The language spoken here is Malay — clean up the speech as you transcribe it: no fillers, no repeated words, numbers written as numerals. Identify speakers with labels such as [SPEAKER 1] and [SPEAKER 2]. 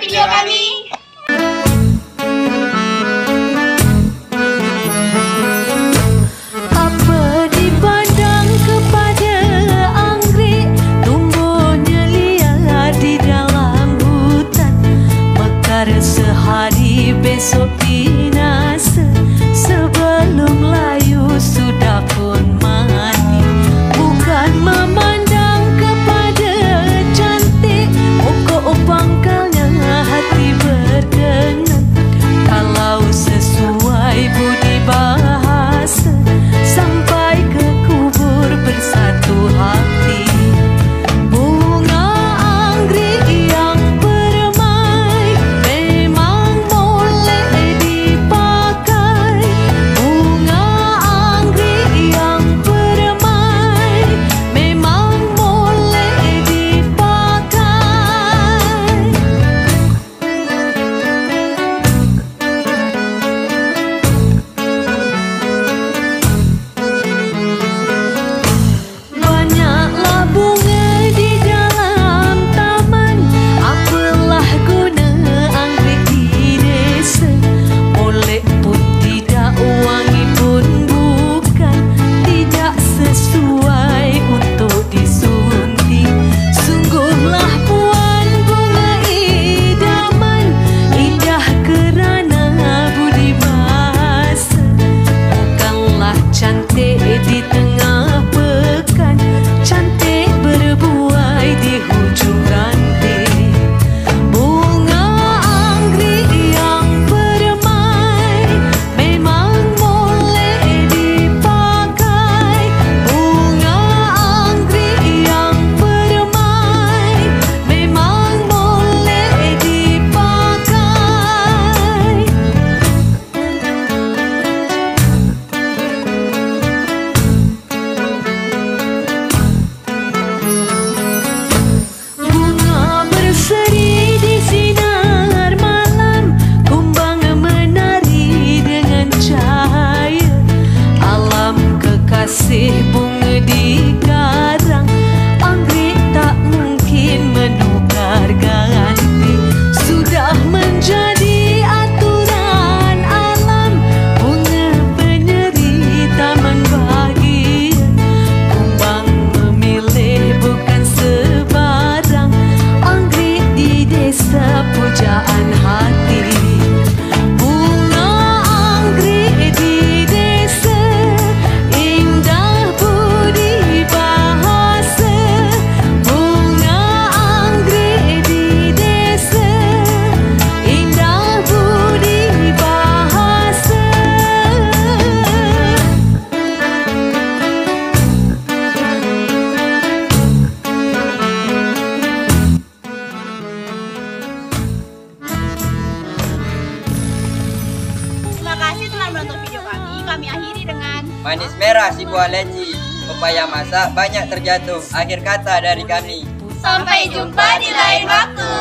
[SPEAKER 1] video kami.
[SPEAKER 2] Sehari besok binasa, sebelum layu sudah pun mati. Bukan memandang kepada cantik, pokok pangkalnya hati berkenan. Kalau sesuai budi bahasa, sampai ke kubur bersatu hati. Bunga di karang, anggrek tak mungkin menukar ganti. Sudah menjadi aturan alam, bunga penyeri taman bahagia. Kumbang memilih bukan sebarang, anggrek di desa pujaan hati.
[SPEAKER 1] Terima kasih telah menonton video kami. Kami akhiri dengan
[SPEAKER 3] manis merah si buah leci, pepaya masak banyak terjatuh. Akhir kata dari kami.
[SPEAKER 1] sampai jumpa di lain waktu.